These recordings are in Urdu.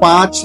5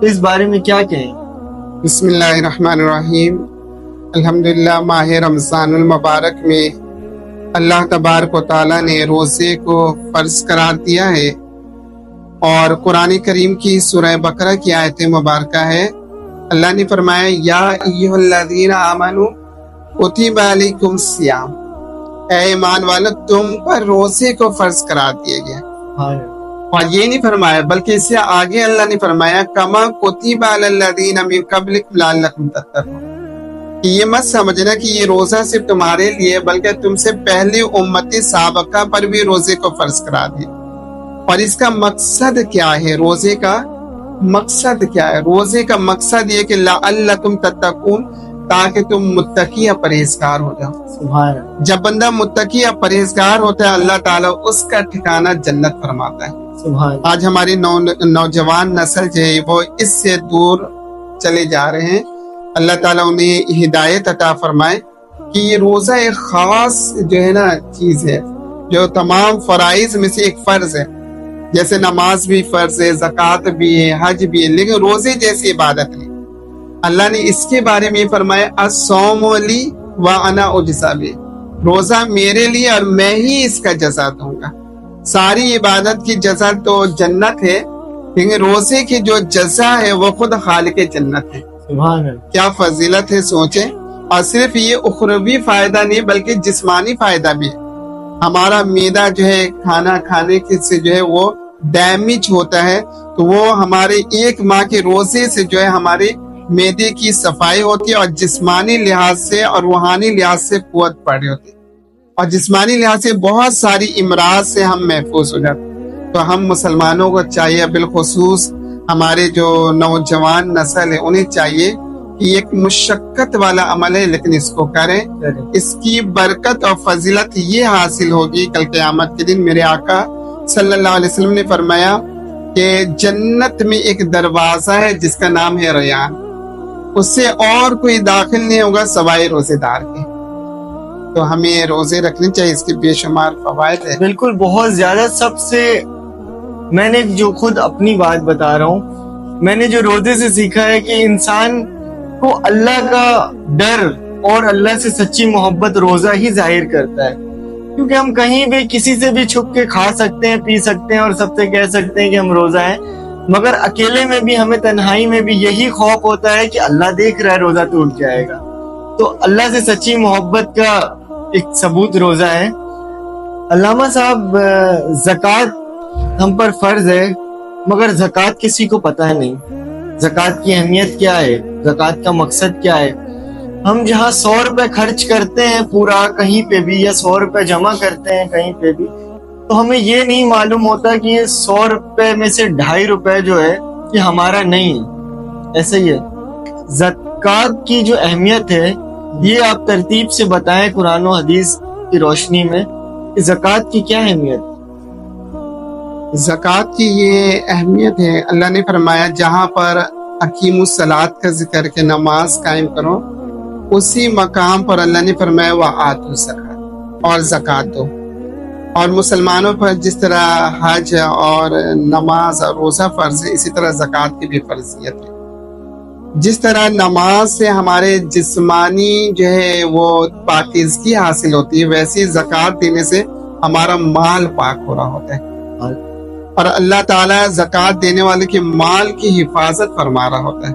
تو اس بارے میں کیا کہیں؟ بسم اللہ الرحمن الرحیم. الحمدللہ ماہ رمضان المبارک میں اللہ تبارک و تعالیٰ نے روزے کو فرض قرار دیا ہے، اور قرآن کریم کی سورہ بقرہ کی آیت مبارکہ ہے. اللہ نے فرمایا یا ایھا الذین آمنوا کتب علیکم الصیام، اے ایمان والو تم پر روزے کو فرض قرار دیا گیا. اور یہ نہیں فرمایا بلکہ اس سے آگے اللہ نے فرمایا کما کتب علی الذین من قبلکم لعلکم تتقون، کہ یہ مت سمجھنا کہ یہ روزہ صرف تمہارے لیے بلکہ تم سے پہلے امت سابقہ پر بھی روزے کو فرض قرار دیا. اور اس کا مقصد کیا ہے؟ روزے کا مقصد کیا ہے؟ روزے کا مقصد یہ کہ لعلکم تتقون، تاکہ تم متقی اور پرہیزگار ہو جاؤ. سبحان اللہ. جب بندہ متقی اور پرہیزگار ہوتا ہے اللہ تعالیٰ اس کا ٹھکانہ جنت فرماتا ہے. سبحان اللہ. آج ہماری نوجوان نسل جو ہے وہ اس سے دور چلے جا رہے ہیں. اللہ تعالیٰ انہیں ہدایت عطا فرمائے کہ یہ روزہ ایک خاص جو ہے نا چیز ہے، جو تمام فرائض میں سے ایک فرض ہے. جیسے نماز بھی فرض ہے، زکوٰۃ بھی ہے، حج بھی ہے، لیکن روزے جیسی عبادت نہیں. اللہ نے اس کے بارے میں فرمایا الصوم لی وانا اجزی بہ، روزہ میرے لیے اور میں ہی اس کا جزا دوں گا. ساری عبادت کی جزا تو جنت ہے، لیکن روزے کی جو جزا ہے وہ خود خالق جنت ہے. سبحان اللہ. کیا فضیلت ہے سوچیں. اور صرف یہ اخروی فائدہ نہیں بلکہ جسمانی فائدہ بھی ہے. ہمارا معدہ جو ہے کھانا کھانے سے جو ہے وہ ڈیمیج ہوتا ہے، تو وہ ہمارے ایک ماہ کے روزے سے جو ہے ہمارے معدے کی صفائی ہوتی ہے، اور جسمانی لحاظ سے اور روحانی لحاظ سے قوت پڑی ہوتی ہے، اور جسمانی لحاظ سے بہت ساری امراض سے ہم محفوظ ہو جاتے ہیں. تو ہم مسلمانوں کو چاہیے، بالخصوص ہمارے جو نوجوان نسل ہے انہیں چاہیے کہ یہ ایک مشقت والا عمل ہے لیکن اس کو کریں. اس کی برکت اور فضیلت یہ حاصل ہوگی کل قیامت کے دن. میرے آقا صلی اللہ علیہ وسلم نے فرمایا کہ جنت میں ایک دروازہ ہے جس کا نام ہے ریان، اس سے اور کوئی داخل نہیں ہوگا سوائے روزے دار کے. تو ہمیں روزے رکھنے چاہیے، اس کے بے شمار فوائد ہیں. بالکل، بہت زیادہ. سب سے میں نے جو خود اپنی بات بتا رہا ہوں، میں نے جو روزے سے سیکھا ہے کہ انسان کو اللہ کا ڈر اور اللہ سے سچی محبت روزہ ہی ظاہر کرتا ہے. کیونکہ ہم کہیں بھی کسی سے بھی چھپ کے کھا سکتے ہیں، پی سکتے ہیں اور سب سے کہہ سکتے ہیں کہ ہم روزہ ہیں، مگر اکیلے میں بھی ہمیں تنہائی میں بھی یہی خوف ہوتا ہے کہ اللہ دیکھ رہا ہے، روزہ ٹوٹ جائے گا. تو اللہ سے سچی محبت کا ایک ثبوت روزہ ہے. علامہ صاحب، زکوٰۃ ہم پر فرض ہے مگر زکوٰۃ کسی کو پتہ نہیں. زکوٰۃ کی اہمیت کیا ہے؟ زکوٰۃ کا مقصد کیا ہے؟ ہم جہاں 100 روپے خرچ کرتے ہیں پورا کہیں پہ بھی، یا 100 روپے جمع کرتے ہیں کہیں پہ بھی، تو ہمیں یہ نہیں معلوم ہوتا کہ یہ 100 روپے میں سے 2.5 روپے جو ہے یہ ہمارا نہیں ہے. ایسے ہی ہے زکوٰۃ کی جو اہمیت ہے، یہ آپ ترتیب سے بتائیں قرآن و حدیث کی روشنی میں کہ زکوٰۃ کی کیا اہمیت؟ زکوٰۃ کی یہ اہمیت ہے، اللہ نے فرمایا جہاں پر اقیموا الصلاۃ کا ذکر کہ نماز قائم کرو، اسی مقام پر اللہ نے فرمایا وآتوا الزکاۃ، اور زکوٰۃ دو. اور مسلمانوں پر جس طرح حج اور نماز اور روزہ فرض ہے، اسی طرح زکوٰۃ کی بھی فرضیت ہے. جس طرح نماز سے ہمارے جسمانی جو ہے وہ پاکیزگی حاصل ہوتی ہے، ویسے زکوٰۃ دینے سے ہمارا مال پاک ہو رہا ہوتا ہے، اور اللہ تعالیٰ زکوٰۃ دینے والے کے مال کی حفاظت فرما رہا ہوتا ہے.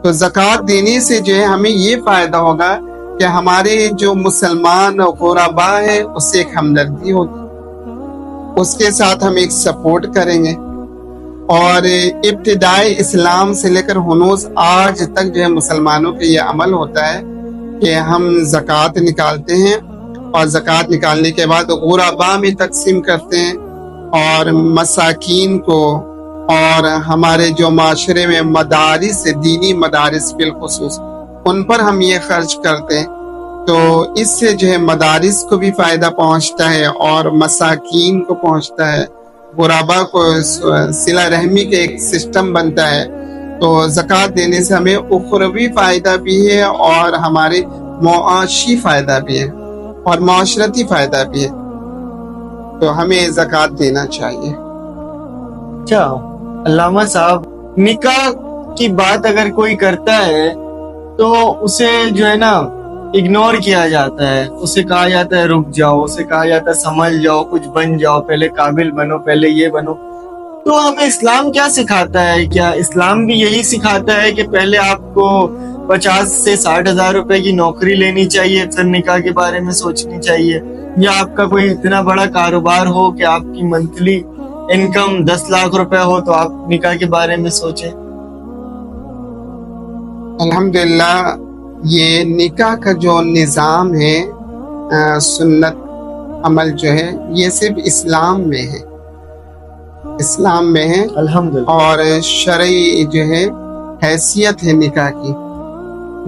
تو زکوٰۃ دینے سے جو ہے ہمیں یہ فائدہ ہوگا کہ ہمارے جو مسلمان غربا ہے اس سے ایک ہمدردی ہوگی، اس کے ساتھ ہم ایک سپورٹ کریں گے. اور ابتدائی اسلام سے لے کر ہنوز آج تک جو ہے مسلمانوں کے یہ عمل ہوتا ہے کہ ہم زکوٰۃ نکالتے ہیں، اور زکوٰۃ نکالنے کے بعد غربا میں تقسیم کرتے ہیں، اور مساکین کو، اور ہمارے جو معاشرے میں مدارس، دینی مدارس بالخصوص، ان پر ہم یہ خرچ کرتے ہیں. تو اس سے جو ہے مدارس کو بھی فائدہ پہنچتا ہے اور مساکین کو پہنچتا ہے، غربا کو صلہ رحمی کے ایک سسٹم بنتا ہے. تو زکوٰۃ دینے سے ہمیں اخروی فائدہ بھی ہے اور ہمارے معاشی فائدہ بھی ہے اور معاشرتی فائدہ بھی ہے. تو ہمیں زکوٰۃ دینا چاہیے. اچھا علامہ صاحب، نکاح کی بات اگر کوئی کرتا ہے تو اسے جو ہے نا اگنور کیا جاتا ہے، اسے کہا جاتا ہے رک جاؤ، اسے کہا جاتا ہے سنبھل جاؤ، کچھ بن جاؤ، پہلے قابل بنو، پہلے یہ بنو. تو ہمیں اسلام کیا سکھاتا ہے؟ کیا اسلام بھی یہی سکھاتا ہے کہ پہلے آپ کو 50 سے 60 ہزار روپے کی نوکری لینی چاہیے، پھر نکاح کے بارے میں سوچنی چاہیے؟ یا آپ کا کوئی اتنا بڑا کاروبار ہو کہ آپ کی منتھلی انکم 10 لاکھ روپے ہو تو آپ نکاح کے بارے میں سوچیں؟ الحمدللہ یہ نکاح کا جو نظام ہے، سنت عمل جو ہے، یہ صرف اسلام میں ہے، اسلام میں ہے. الحمدللہ. اور شرعی جو ہے حیثیت ہے نکاح کی.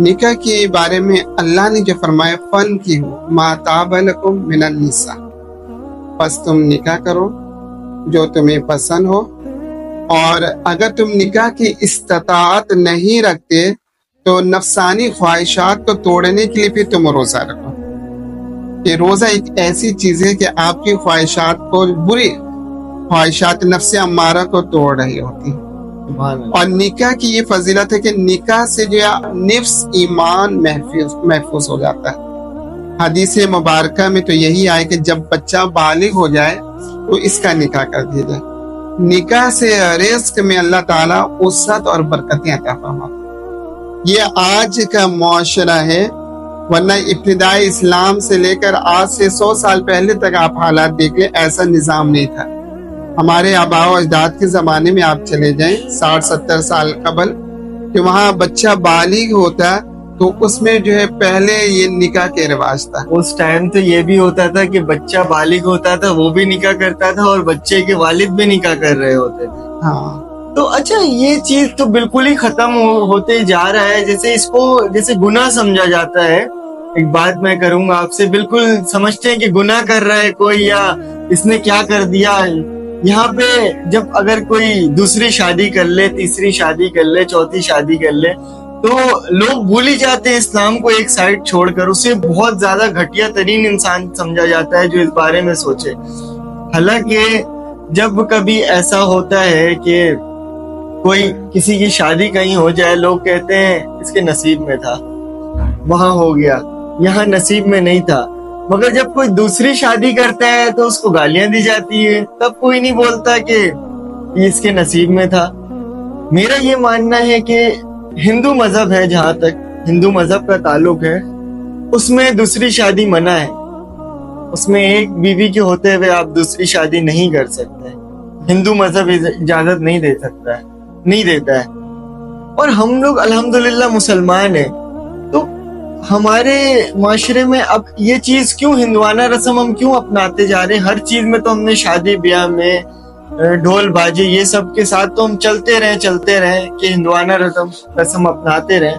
نکاح کے بارے میں اللہ نے جو فرمایا فن کی ہو ما طاب لکم من النساء، پس تم نکاح کرو جو تمہیں پسند ہو. اور اگر تم نکاح کی استطاعت نہیں رکھتے تو نفسانی خواہشات کو توڑنے کے لیے پھر تم روزہ رکھو. کہ روزہ ایک ایسی چیز ہے کہ آپ کی خواہشات کو، بری خواہشات نفس امارہ کو توڑ رہی ہوتی ہے. اور نکاح کی یہ فضیلت ہے کہ نکاح سے جو ہے نفس ایمان محفوظ ہو جاتا ہے. حدیث مبارکہ میں تو یہی آئے کہ جب بچہ بالغ ہو جائے تو اس کا نکاح کر دیا جائے. نکاح سے رزق میں اللہ تعالیٰ وسعت اور برکتیں عطا فرماتا ہے. یہ آج کا معاشرہ ہے، ورنہ ابتدائی اسلام سے لے کر آج سے 100 سال پہلے تک آپ حالات دیکھ لیں، ایسا نظام نہیں تھا. ہمارے آباء و اجداد کے زمانے میں آپ چلے جائیں 60-70 سال قبل، کہ وہاں بچہ بالغ ہوتا تو اس میں جو ہے پہلے یہ نکاح کے رواج تھا. اس ٹائم تو یہ بھی ہوتا تھا کہ بچہ بالغ ہوتا تھا وہ بھی نکاح کرتا تھا اور بچے کے والد بھی نکاح کر رہے ہوتے تھے. ہاں تو اچھا یہ چیز تو بالکل ہی ختم ہوتے جا رہا ہے، جیسے اس کو جیسے گناہ سمجھا جاتا ہے. ایک بات میں کروں گا آپ سے، بالکل سمجھتے ہیں کہ گناہ کر رہا ہے کوئی، یا اس نے کیا کر دیا. یہاں پہ جب اگر کوئی دوسری شادی کر لے، تیسری شادی کر لے، چوتھی شادی کر لے، تو لوگ بھول ہی جاتے ہیں اسلام کو ایک سائڈ چھوڑ کر. اسے بہت زیادہ گھٹیا ترین انسان سمجھا جاتا ہے جو اس بارے میں سوچے. حالانکہ جب کبھی ایسا ہوتا ہے کہ کوئی کسی کی شادی کہیں ہو جائے، لوگ کہتے ہیں اس کے نصیب میں تھا، وہاں ہو گیا، یہاں نصیب میں نہیں تھا. مگر جب کوئی دوسری شادی کرتا ہے تو اس کو گالیاں دی جاتی ہے، تب کوئی نہیں بولتا کہ یہ اس کے نصیب میں تھا. میرا یہ ماننا ہے کہ ہندو مذہب ہے، جہاں تک ہندو مذہب کا تعلق ہے، اس میں دوسری شادی منع ہے. اس میں ایک بیوی کے ہوتے ہوئے آپ دوسری شادی نہیں کر سکتے. ہندو مذہب اجازت نہیں دے سکتا ہے، نہیں دیتا ہے. اور ہم لوگ الحمدللہ مسلمان ہیں، تو ہمارے معاشرے میں اب یہ چیز کیوں ہندوانہ رسم ہم کیوں اپناتے جا رہے ہیں؟ ہر چیز میں تو ہم نے شادی بیاہ میں ڈھول باجے یہ سب کے ساتھ تو ہم چلتے رہیں کہ ہندوانہ رسم اپناتے رہیں.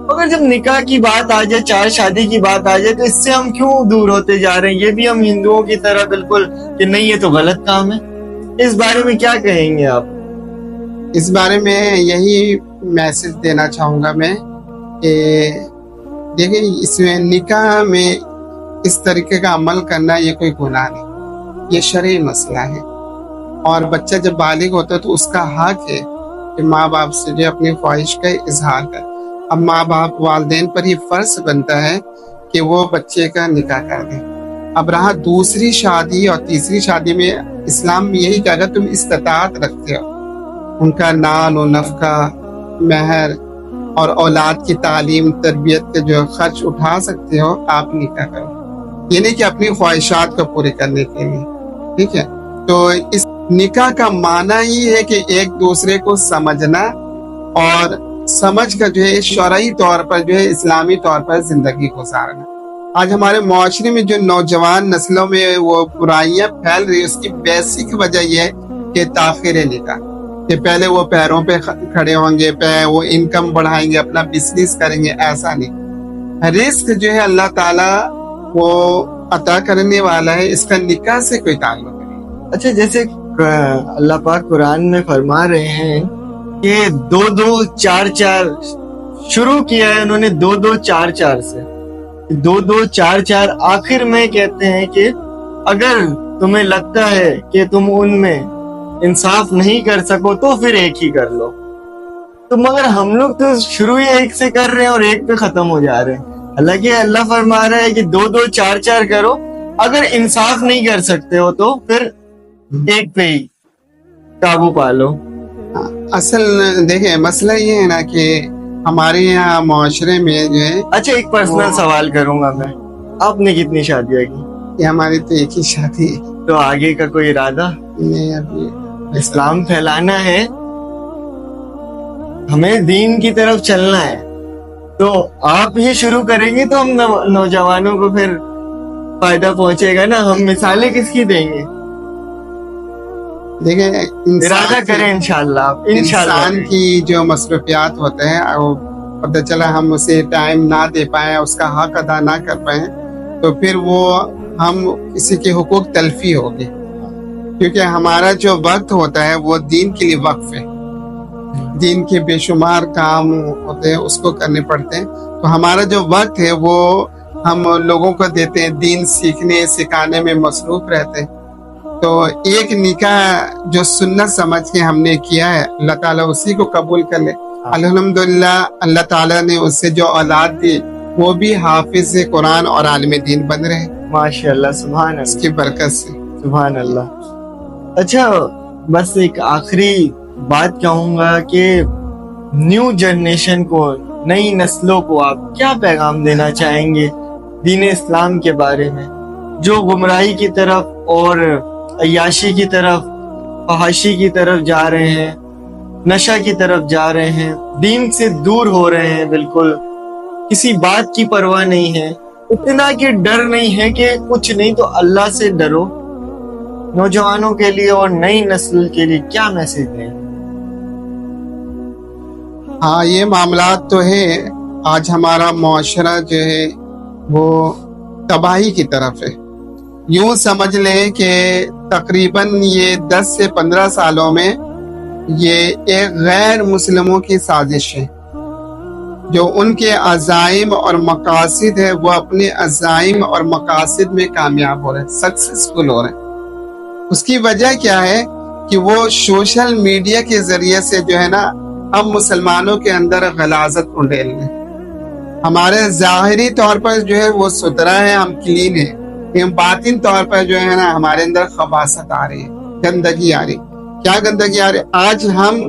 مگر جب نکاح کی بات آ جائے، چار شادی کی بات آ جائے، تو اس سے ہم کیوں دور ہوتے جا رہے ہیں؟ یہ بھی ہم ہندوؤں کی طرح بالکل کہ نہیں یہ تو غلط کام ہے. اس بارے میں کیا کہیں گے آپ؟ اس بارے میں یہی میسج دینا چاہوں گا میں کہ دیکھیں، اس میں نکاح میں اس طریقے کا عمل کرنا یہ کوئی گناہ نہیں، یہ شرعی مسئلہ ہے. اور بچہ جب بالغ ہوتا ہے تو اس کا حق ہے کہ ماں باپ سے جو اپنی خواہش کا اظہار کرے. اب ماں باپ والدین پر یہ فرض بنتا ہے کہ وہ بچے کا نکاح کر دیں. اب رہا دوسری شادی اور تیسری شادی میں، اسلام میں یہی کہ اگر تم استطاعت رکھتے ہو، ان کا نان و نفقہ، مہر اور اولاد کی تعلیم تربیت کے جو خرچ اٹھا سکتے ہو، آپ نکاح کرو. یہ نہیں کہ اپنی خواہشات کو پورے کرنے کے لیے. ٹھیک ہے، تو اس نکاح کا معنی ہی ہے کہ ایک دوسرے کو سمجھنا اور سمجھ کر جو ہے شرعی طور پر جو ہے اسلامی طور پر زندگی گزارنا. آج ہمارے معاشرے میں جو نوجوان نسلوں میں وہ برائیاں پھیل رہی، اس کی بیسک وجہ یہ ہے کہ تاخیر نکاح، کہ پہلے وہ پیروں پہ کھڑے ہوں گے، وہ انکم بڑھائیں گے، اپنا بزنس کریں گے. ایسا نہیں. رزق جو ہے اللہ تعالیٰ وہ عطا کرنے والا ہے، اس کا نکاح سے کوئی تعلق نہیں. اچھا، جیسے اللہ پاک قرآن میں فرما رہے ہیں کہ 2-2 4-4 شروع کیا ہے انہوں نے 2-2 4-4 سے، 2-2 4-4 آخر میں کہتے ہیں کہ اگر تمہیں لگتا ہے کہ تم ان میں انصاف نہیں کر سکو تو پھر ایک ہی کر لو. تو مگر ہم لوگ تو شروع ہی ایک سے کر رہے ہیں اور ایک پہ ختم ہو جا رہے ہیں. حالانکہ اللہ فرما رہا ہے کہ 2 4 کرو. اگر انصاف نہیں کر سکتے ہو تو پھر ایک پہ ہی قابو پالو. اصل دیکھیں مسئلہ یہ ہے نا کہ ہمارے یہاں معاشرے میں جو ہے. اچھا ایک پرسنل سوال کروں گا میں, آپ نے کتنی شادیاں کی؟ یہ ہماری تو ایک ہی شادی ہے. تو آگے کا کوئی ارادہ؟ نہیں, ابھی اسلام پھیلانا ہے, ہمیں دین کی طرف چلنا ہے, تو آپ یہ شروع کریں گے تو ہم نوجوانوں کو پھر فائدہ پہنچے گا نا. ہم مثالیں کس کی دیں گے؟ دیکھیں ارادہ کریں انشاءاللہ. انسان کی جو مصروفیات ہوتے ہیں وہ پتہ چلا ہم اسے ٹائم نہ دے پائیں, اس کا حق ادا نہ کر پائیں, تو پھر وہ ہم کسی کے حقوق تلفی ہوگی. کیونکہ ہمارا جو وقت ہوتا ہے وہ دین کے لیے وقف ہے, دین کے بے شمار کام ہوتے ہیں اس کو کرنے پڑتے ہیں. تو ہمارا جو وقت ہے وہ ہم لوگوں کو دیتے ہیں, دین سیکھنے سکھانے میں مصروف رہتے ہیں. تو ایک نکاح جو سنت سمجھ کے ہم نے کیا ہے, اللہ تعالیٰ اسی کو قبول کر لے. الحمدللہ اللہ تعالیٰ نے اس سے جو اولاد دی وہ بھی حافظ قرآن اور عالم دین بن رہے. ماشاءاللہ, سبحان اللہ, اس کی برکت سے. سبحان اللہ. اچھا بس ایک آخری بات کہوں گا کہ نیو جنریشن کو, نئی نسلوں کو آپ کیا پیغام دینا چاہیں گے دین اسلام کے بارے میں, جو گمراہی کی طرف اور عیاشی کی طرف, فحاشی کی طرف جا رہے ہیں, نشہ کی طرف جا رہے ہیں, دین سے دور ہو رہے ہیں, بالکل کسی بات کی پرواہ نہیں ہے, اتنا کہ ڈر نہیں ہے کہ کچھ نہیں تو اللہ سے ڈرو. نوجوانوں کے لیے اور نئی نسل کے لیے کیا میسج دیں؟ ہاں یہ معاملات تو ہے. آج ہمارا معاشرہ جو ہے وہ تباہی کی طرف ہے. یوں سمجھ لیں کہ تقریباً یہ 10 سے 15 سالوں میں یہ ایک غیر مسلموں کی سازش ہے. جو ان کے عزائم اور مقاصد ہے وہ اپنے عزائم اور مقاصد میں کامیاب ہو رہے ہیں, سکسیسفل ہو رہے ہیں. اس کی وجہ کیا ہے کہ وہ سوشل میڈیا کے ذریعے سے جو ہے نا ہم مسلمانوں کے اندر غلاظت انڈیل رہے ہیں. ہمارے ظاہری طور پر جو ہے وہ ستھرا ہے, ہم کلین ہیں, لیکن باطن طور پر جو ہے نا ہمارے اندر خباثت آ رہی ہے, گندگی آ رہی. کیا گندگی آ رہی؟ آج ہم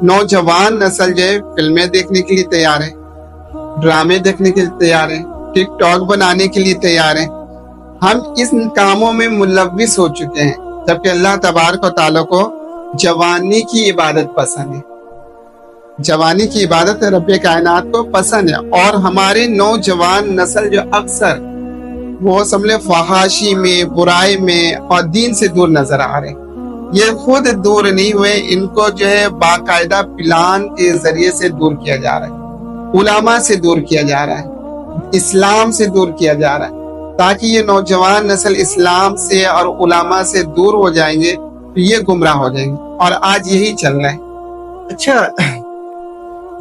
نوجوان نسل جو ہے فلمیں دیکھنے کے لیے تیار ہے, ڈرامے دیکھنے کے لیے تیار ہے, ٹک ٹاک بنانے کے لیے تیار ہے. ہم اس کاموں میں ملوث ہو چکے ہیں, جبکہ اللہ تبارک و تعالیٰ کو جوانی کی عبادت پسند ہے. جوانی کی عبادت رب کائنات کو پسند ہے. اور ہمارے نوجوان نسل جو اکثر وہ سمجھے فحاشی میں, برائی میں اور دین سے دور نظر آ رہے ہیں. یہ خود دور نہیں ہوئے, ان کو جو ہے باقاعدہ پلان کے ذریعے سے دور کیا جا رہا ہے, علماء سے دور کیا جا رہا ہے, اسلام سے دور کیا جا رہا ہے, تاکہ یہ نوجوان نسل اسلام سے اور علماء سے دور ہو جائیں گے تو یہ گمراہ ہو جائیں گے. اور آج یہی چل رہا ہے. اچھا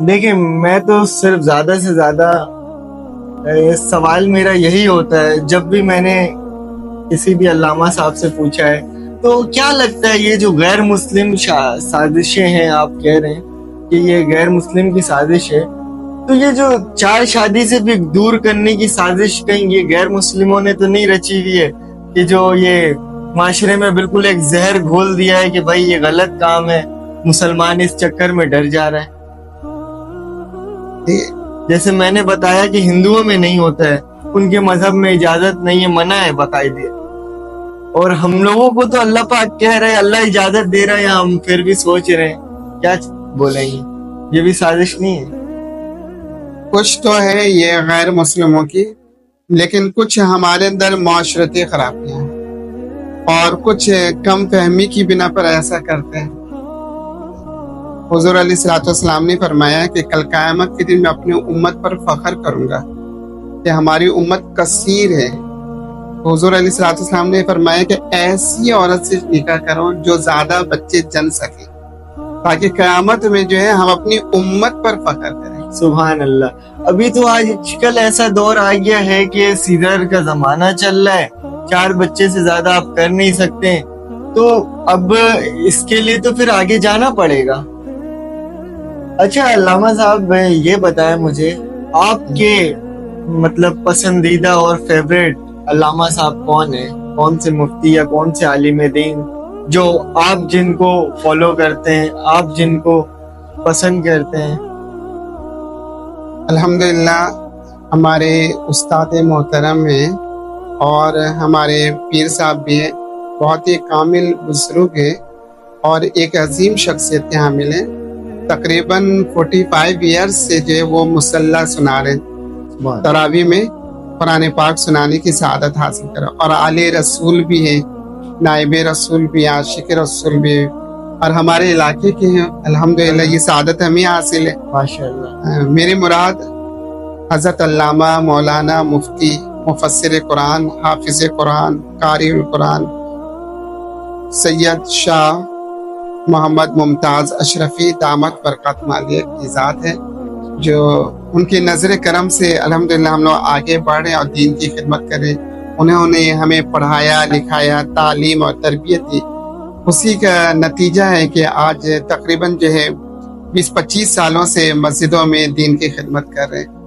دیکھیں, میں تو صرف زیادہ سے زیادہ سوال میرا یہی ہوتا ہے, جب بھی میں نے کسی بھی علامہ صاحب سے پوچھا ہے تو کیا لگتا ہے یہ جو غیر مسلم سازشیں ہیں, آپ کہہ رہے ہیں کہ یہ غیر مسلم کی سازش ہے, تو یہ جو 4 شادی سے بھی دور کرنے کی سازش کہیں یہ غیر مسلموں نے تو نہیں رچی ہوئی ہے, کہ جو یہ معاشرے میں بالکل ایک زہر گھول دیا ہے کہ بھائی یہ غلط کام ہے, مسلمان اس چکر میں ڈر جا رہا ہے. جیسے میں نے بتایا کہ ہندوؤں میں نہیں ہوتا ہے, ان کے مذہب میں اجازت نہیں ہے, منع ہے باقاعدہ, اور ہم لوگوں کو تو اللہ پاک کہہ رہے ہیں, اللہ اجازت دے رہا ہے, ہم پھر بھی سوچ رہے ہیں کیا بولیں گے. یہ بھی سازش نہیں ہے؟ کچھ تو ہے یہ غیر مسلموں کی, لیکن کچھ ہمارے اندر معاشرتی خرابیاں ہیں اور کچھ کم فہمی کی بنا پر ایسا کرتے ہیں. حضور علیہ الصلوۃ والسلام نے فرمایا کہ کل قیامت کے دن میں اپنی امت پر فخر کروں گا کہ ہماری امت کثیر ہے. حضور علیہ الصلوۃ والسلام نے فرمایا کہ ایسی عورت سے نکاح کرو جو زیادہ بچے جن سکے, تاکہ قیامت میں جو ہے ہم اپنی امت پر فخر کریں. سبحان اللہ. ابھی تو آج کل ایسا دور آ گیا ہے کہ سیزر کا زمانہ چل رہا ہے, 4 بچے سے زیادہ آپ کر نہیں سکتے, تو اب اس کے لیے تو پھر آگے جانا پڑے گا. اچھا علامہ صاحب یہ بتائیں مجھے آپ کے مطلب پسندیدہ اور فیوریٹ علامہ صاحب کون ہیں؟ کون سے مفتی یا کون سے عالم دین جو آپ جن کو فالو کرتے ہیں، آپ جن کو پسند کرتے ہیں؟ الحمدللہ ہمارے استاد محترم ہیں اور ہمارے پیر صاحب بھی ہیں، بہت ہی کامل بزرگ ہیں اور ایک عظیم شخصیت کے حامل ہیں. تقریباً 45 ایئرز سے جو ہے وہ مصلی سنا رہے ہیں، تراویح میں قرآن پاک سنانے کی سعادت حاصل کرا، اور آل رسول بھی ہیں، نائب رسول بھی، عاشق رسول بھی، اور ہمارے علاقے کے ہیں. الحمدللہ یہ سعادت ہمیں حاصل ہے. ماشاءاللہ. میری مراد حضرت علامہ مولانا مفتی مفسر قرآن، حافظ قرآن، قاری القرآن سید شاہ محمد ممتاز اشرفی دامت برکات مالیہ کی ذات ہے، جو ان کی نظر کرم سے الحمدللہ ہم لوگ آگے بڑھ رہے اور دین کی خدمت کر رہے. انہوں نے ہمیں پڑھایا لکھایا، تعلیم اور تربیت دی. اسی کا نتیجہ ہے کہ آج تقریباً جو ہے 20-25 سالوں سے مسجدوں میں دین کی خدمت کر رہے ہیں.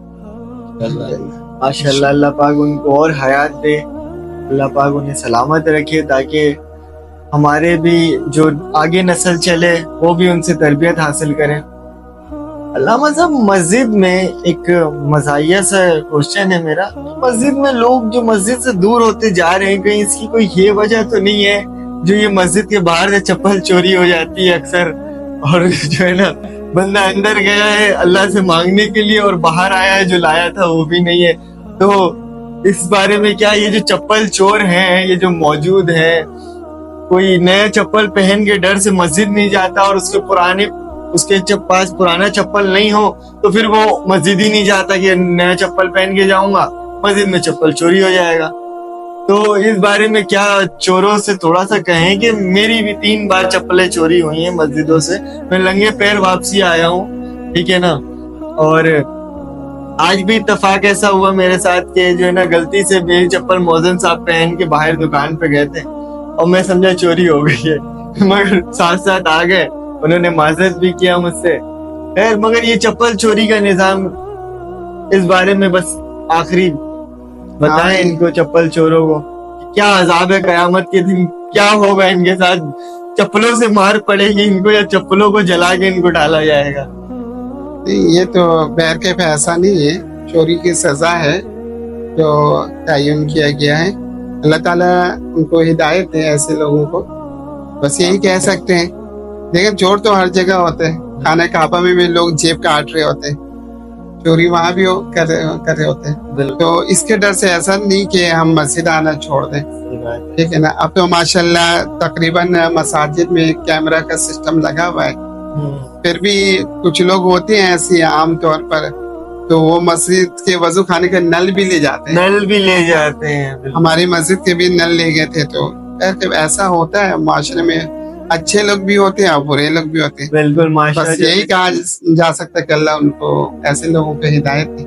ماشاءاللہ. اللہ پاک ان کو اور حیات دے، اللہ پاک انہیں سلامت رکھے تاکہ ہمارے بھی جو آگے نسل چلے وہ بھی ان سے تربیت حاصل کریں. علامہ صاحب مسجد میں ایک مزاحیہ سا کوشچن ہے میرا، مسجد میں لوگ جو مسجد سے دور ہوتے جا رہے ہیں، کہیں اس کی کوئی یہ وجہ تو نہیں ہے جو یہ مسجد کے باہر سے چپل چوری ہو جاتی ہے اکثر، اور جو ہے نا بندہ اندر گیا ہے اللہ سے مانگنے کے لیے اور باہر آیا ہے جو لایا تھا وہ بھی نہیں ہے. تو اس بارے میں کیا یہ جو چپل چور ہیں یہ جو موجود ہیں، کوئی نیا چپل پہن کے ڈر سے مسجد نہیں جاتا اور اس کے پاس پرانا چپل نہیں ہو تو پھر وہ مسجد ہی نہیں جاتا کہ نیا چپل پہن کے جاؤں گا، مسجد میں چپل چوری ہو جائے گا. تو اس بارے میں کیا چوروں سے تھوڑا سا کہیں کہ میری بھی 3 بار چپلیں چوری ہوئی ہیں مسجدوں سے، میں لنگے پیر واپسی آیا ہوں، ٹھیک ہے نا. اور آج بھی اتفاق ایسا ہوا میرے ساتھ کہ جو ہے نا غلطی سے میری چپل مؤذن صاحب پہن کے باہر دکان پہ گئے تھے اور میں سمجھا چوری ہو گئی ہے، مگر ساتھ ساتھ آ گئے، انہوں نے معذرت بھی کیا مجھ سے. خیر مگر یہ چپل چوری کا نظام، اس بارے میں بس آخری بتائیں ان کو، چپل چوروں کو کیا عذاب ہے قیامت کے دن، کیا ہوگا ان کے ساتھ؟ چپلوں سے مار پڑے گی ان کو یا چپلوں کو جلا کے ان کو ڈالا جائے گا؟ نہیں، یہ تو بہرکیف ایسا نہیں ہے، چوری کی سزا ہے جو تعین کیا گیا ہے. اللہ تعالیٰ ان کو ہدایت دے ایسے لوگوں کو، بس یہی کہہ سکتے ہیں. لیکن چور تو ہر جگہ ہوتے ہیں، خانہ کعبہ میں بھی لوگ جیب کاٹ رہے ہوتے ہیں، چوری وہاں بھی کر رہے ہوتے ہیں. تو اس کے ڈر سے ایسا نہیں کہ ہم مسجد آنا چھوڑ دیں، ٹھیک ہے نا. اب تو ماشاءاللہ تقریباً مساجد میں کیمرہ کا سسٹم لگا ہوا ہے، پھر بھی کچھ لوگ ہوتے ہیں ایسے عام طور پر، تو وہ مسجد کے وضو خانے کا نل بھی لے جاتے ہیں. ہماری مسجد کے بھی نل لے گئے تھے. تو ایسا ہوتا ہے معاشرے میں، اچھے لوگ بھی ہوتے ہیں اور برے لوگ بھی ہوتے ہیں. بالکل بس یہی کہا جا سکتا ہے کہ اللہ ان کو ایسے لوگوں پہ ہدایت دے.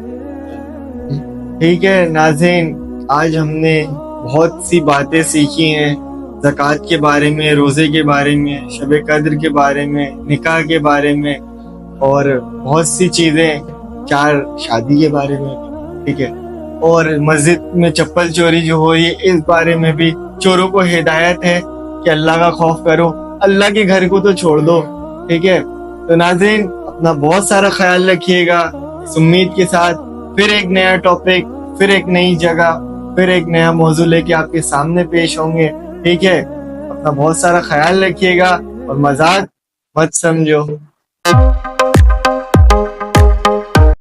ٹھیک ہے ناظرین، آج ہم نے بہت سی باتیں سیکھی ہیں، زکوٰۃ کے بارے میں، روزے کے بارے میں، شب قدر کے بارے میں، نکاح کے بارے میں، اور بہت سی چیزیں، 4 شادی کے بارے میں، ٹھیک ہے. اور مسجد میں چپل چوری جو ہو رہی ہے اس بارے میں بھی چوروں کو ہدایت ہے کہ اللہ کا خوف کرو، اللہ کے گھر کو تو چھوڑ دو، ٹھیک ہے. تو ناظرین اپنا بہت سارا خیال رکھیے گا، اس امید کے ساتھ پھر ایک نیا ٹاپک، پھر ایک نئی جگہ، پھر ایک نیا موضوع لے کے آپ کے سامنے پیش ہوں گے، ٹھیک ہے. اپنا بہت سارا خیال رکھیے گا اور مذاق مت سمجھو.